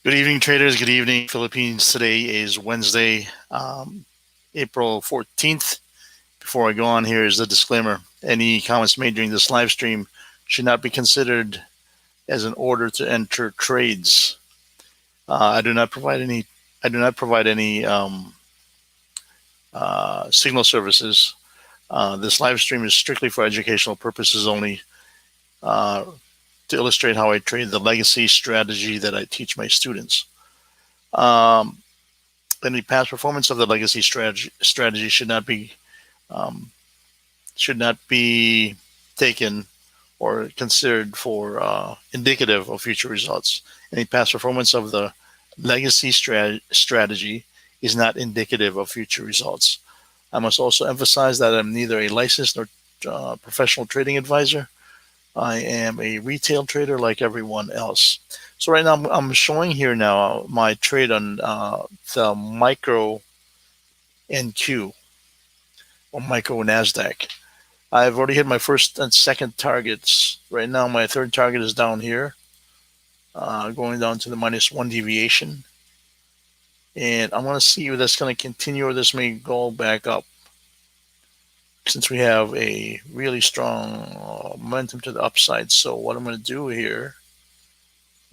Good evening, traders. Good evening, Philippines. Today is Wednesday, April 14th. Before I go on, here is the disclaimer. Any comments made during this live stream should not be considered as an order to enter trades. I do not provide any. I do not provide any signal services. This live stream is strictly for educational purposes only, uh, to illustrate how I trade the legacy strategy that I teach my students. Um, any past performance of the legacy strategy um, should not be taken or considered for indicative of future results. Any past performance of the legacy strategy is not indicative of future results. I must also emphasize that I'm neither a licensed nor professional trading advisor. I am a retail trader like everyone else. So right now I'm showing here now my trade on the micro NQ or micro Nasdaq. I've already hit my first and second targets. Right now my third target is down here, going down to the -1 deviation. And I'm going to see if that's going to continue or this may go back up, since we have a really strong momentum to the upside. So what I'm going to do here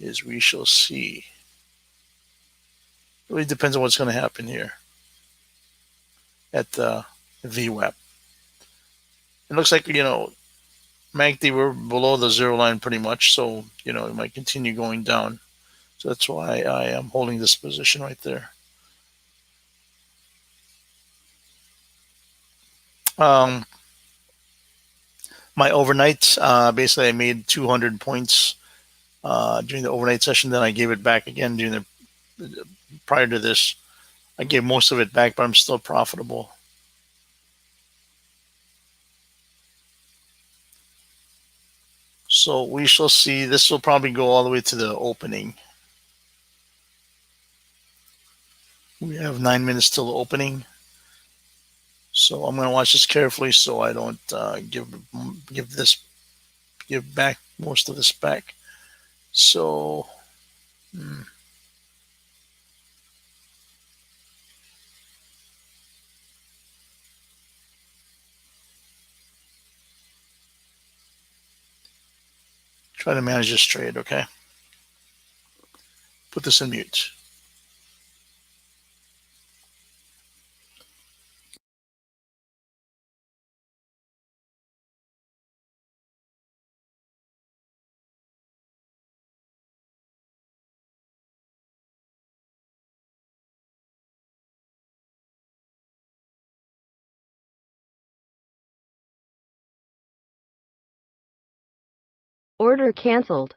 is we shall see. It really depends on what's going to happen here at the VWAP. It looks like, MACD, we're below the zero line pretty much, so, it might continue going down. So that's why I am holding this position right there. Um, my overnight, basically I made 200 points during the overnight session. Then I gave it back again during prior to this. I gave most of it back, but I'm still profitable. So we shall see. This will probably go all the way to the opening. We have 9 minutes till the opening. So I'm going to watch this carefully so I don't give back most of this back. So try to manage this trade, okay? Put this in mute. Order canceled.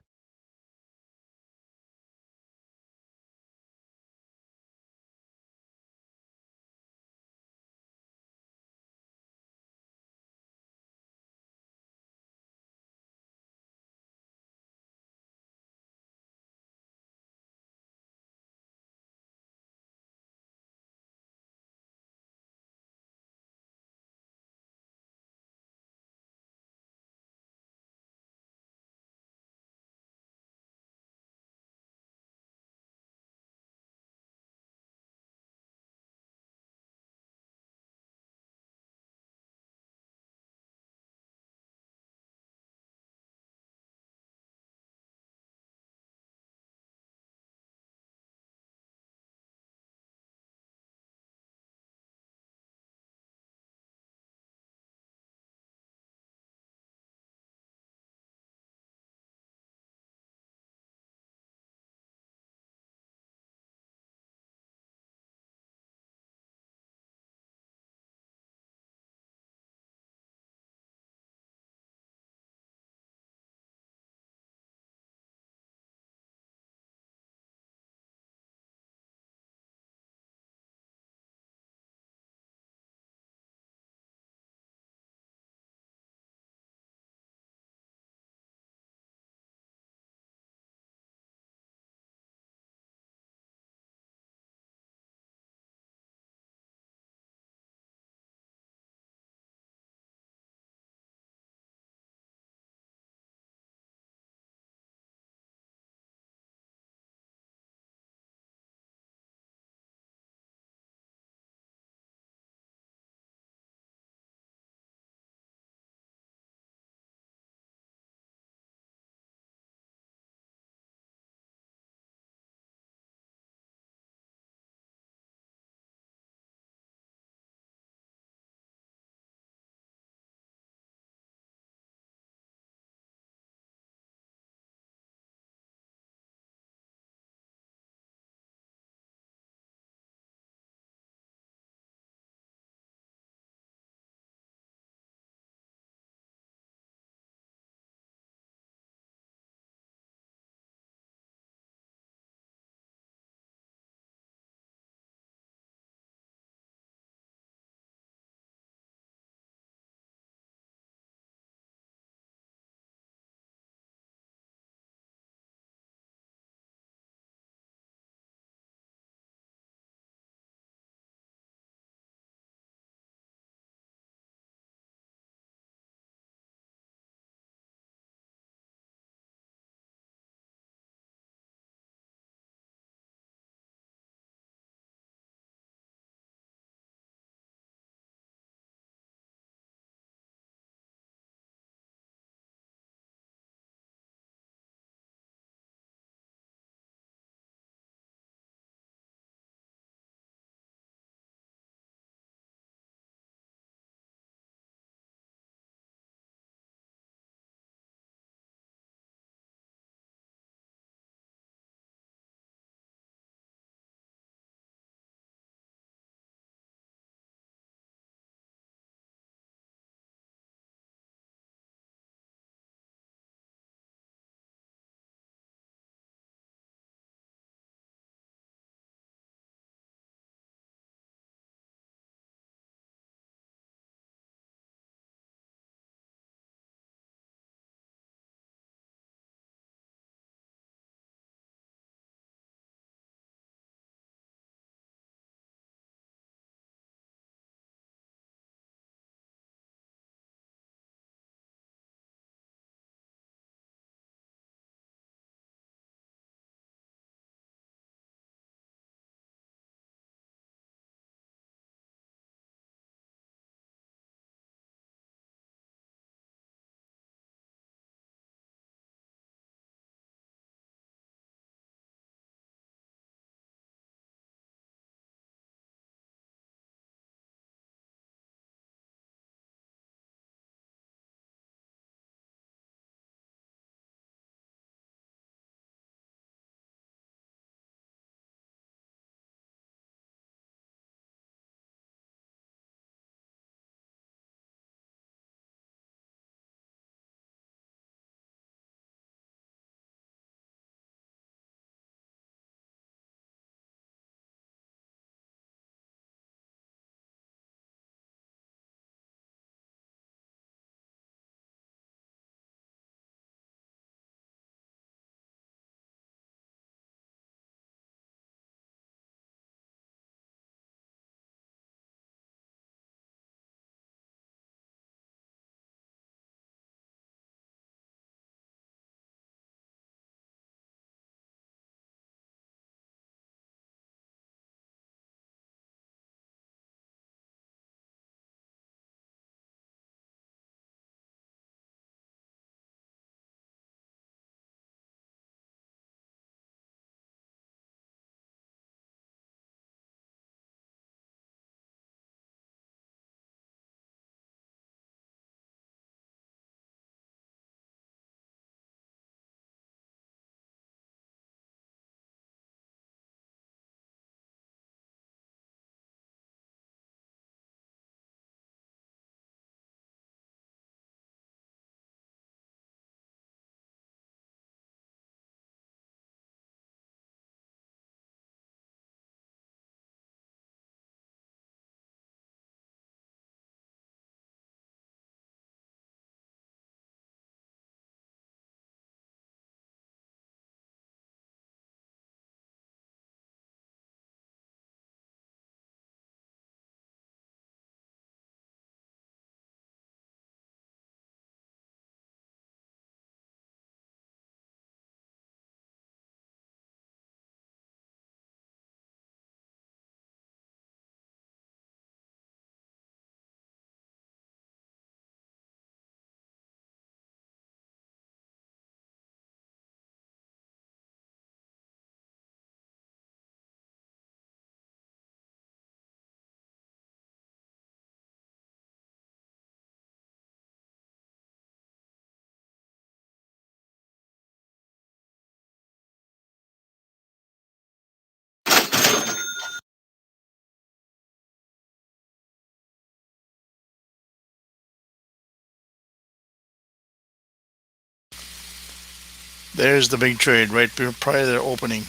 There's the big trade right prior to their opening.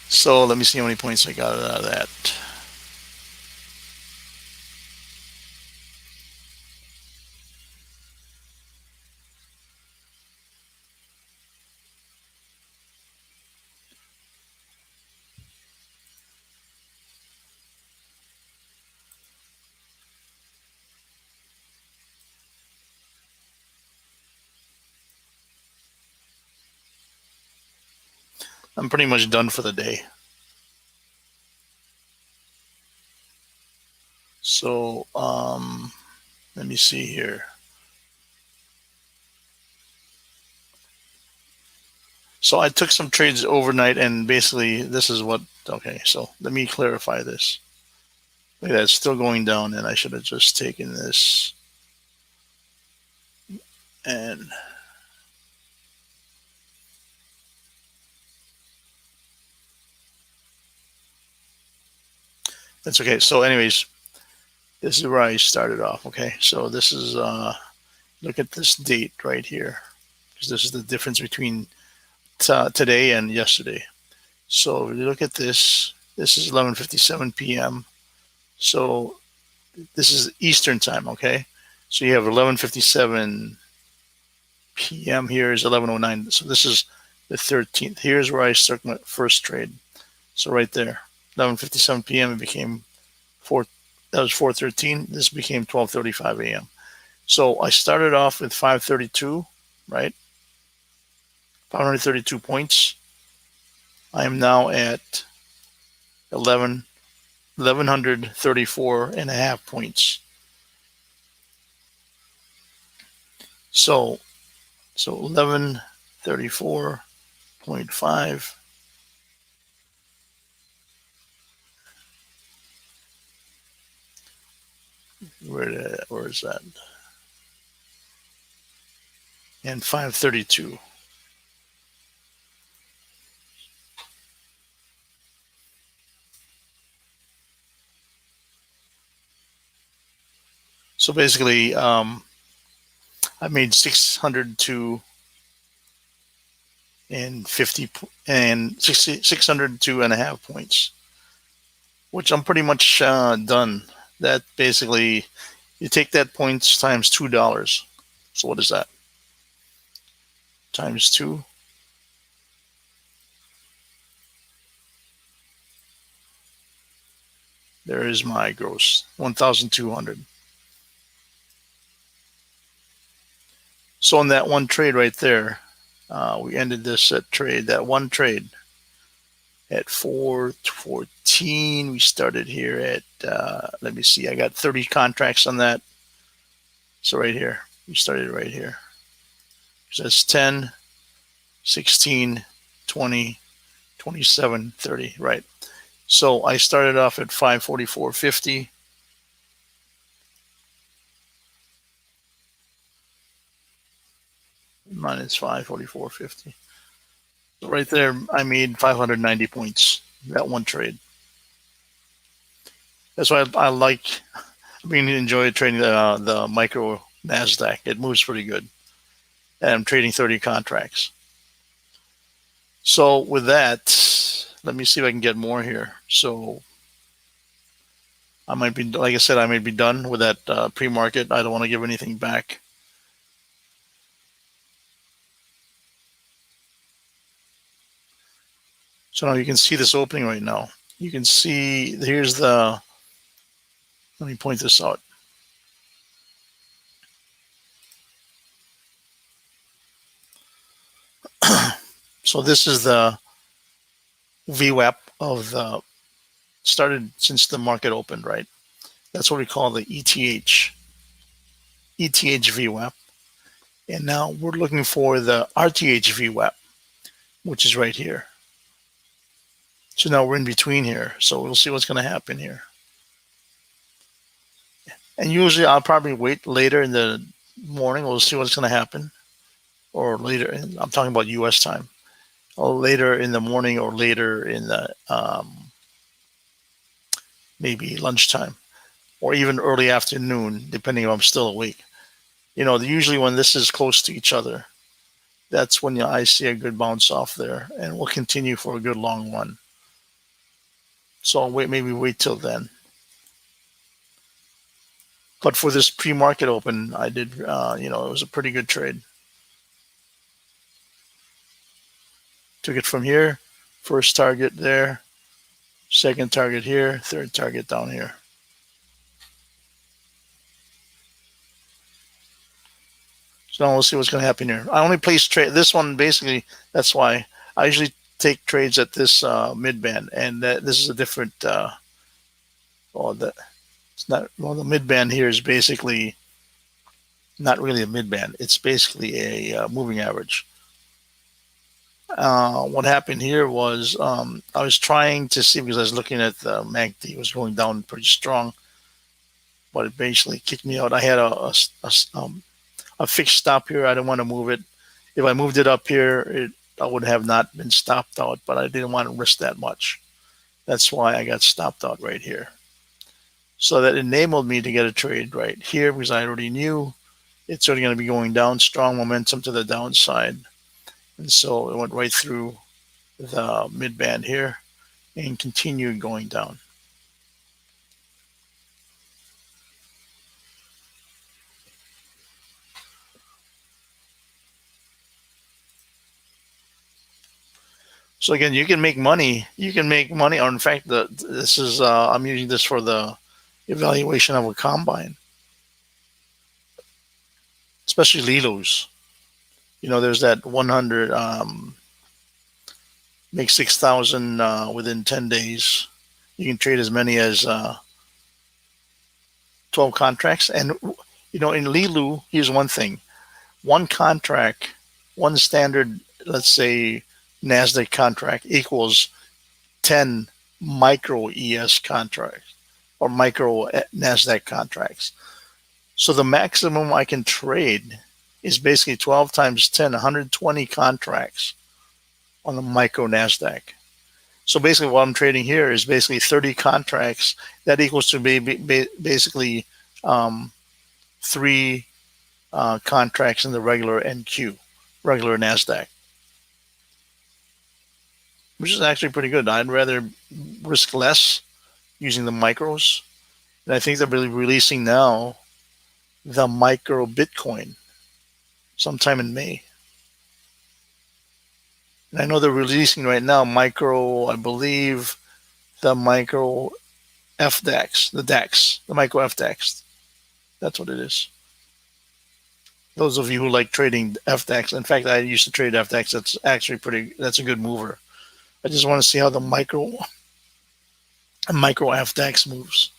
So let me see how many points I got out of that. I'm pretty much done for the day. So let me see here. So I took some trades overnight, and basically this is what. Okay, so let me clarify this. Look at that, it's still going down, and I should have just taken this and that's okay. So, anyways, this is where I started off. Okay, so this is look at this date right here, because this is the difference between today and yesterday. So if you look at this, this is 11:57 p.m. So this is Eastern time. Okay, so you have 11:57 p.m. here is 11:09. So this is the 13th. Here's where I struck my first trade. So right there, 11:57 p.m. It became 4. That was 4:13. This became 12:35 a.m. So I started off with 532, right? 532 points. I am now at 1134 and a half points. So 1134.5. Where is that? And 532. So basically, I made 602 and 50 and 602 and a half points, which I'm pretty much done. That basically, you take that points times $2. So what is that? Times 2. There is my gross, 1,200. So on that one trade right there, we ended this trade, that one trade at 414. We started here at, let me see, I got 30 contracts on that. So right here, we started right here. So that's 10, 16, 20, 27, 30, right. So I started off at 544.50. Minus 544.50. So right there, I made 590 points that one trade. That's why I like, I mean, enjoy trading the micro Nasdaq. It moves pretty good, and I'm trading 30 contracts. So with that, let me see if I can get more here. So I might be, like I said, I may be done with that pre-market. I don't want to give anything back. So now you can see this opening right now. You can see here's the, let me point this out. So this is the VWAP of the, started since the market opened, right? That's what we call the ETH VWAP. And now we're looking for the RTH VWAP, which is right here. So now we're in between here. So we'll see what's going to happen here. And usually I'll probably wait later in the morning. We'll see what's going to happen. Or later, I'm talking about US time. Or later in the morning or later in the maybe lunchtime. Or even early afternoon, depending if I'm still awake. You know, usually when this is close to each other, that's when I see a good bounce off there, and we'll continue for a good long run. So I'll maybe wait till then. But for this pre-market open, I did, it was a pretty good trade. Took it from here, first target there, second target here, third target down here. So now we'll see what's going to happen here. I only place trade this one basically. That's why I usually take trades at this mid band, and this is a different. It's not. Well, the mid band here is basically not really a mid band. It's basically a moving average. What happened here was I was trying to see, because I was looking at the MACD. It was going down pretty strong, but it basically kicked me out. I had a fixed stop here. I didn't want to move it. If I moved it up here, I would have not been stopped out, but I didn't want to risk that much. That's why I got stopped out right here. So that enabled me to get a trade right here, because I already knew it's already going to be going down, strong momentum to the downside. And so it went right through the mid band here and continued going down. So again, you can make money. You can make money. Or in fact, this is I'm using this for the evaluation of a combine, especially Lilos. There's that 100 make 6,000 within 10 days. You can trade as many as 12 contracts. And in Lilu, here's one thing: one contract, one standard, let's say NASDAQ contract equals 10 micro ES contracts or micro NASDAQ contracts. So the maximum I can trade is basically 12 times 10, 120 contracts on the micro NASDAQ. So basically what I'm trading here is basically 30 contracts. That equals to basically 3 contracts in the regular NQ, regular NASDAQ, which is actually pretty good. I'd rather risk less using the micros. And I think they're really releasing now the micro Bitcoin sometime in May. And I know they're releasing right now micro, I believe, the micro FDAX, the micro FDAX. That's what it is. Those of you who like trading FDAX, in fact, I used to trade FDAX. That's actually that's a good mover. I just want to see how the micro FDAX moves.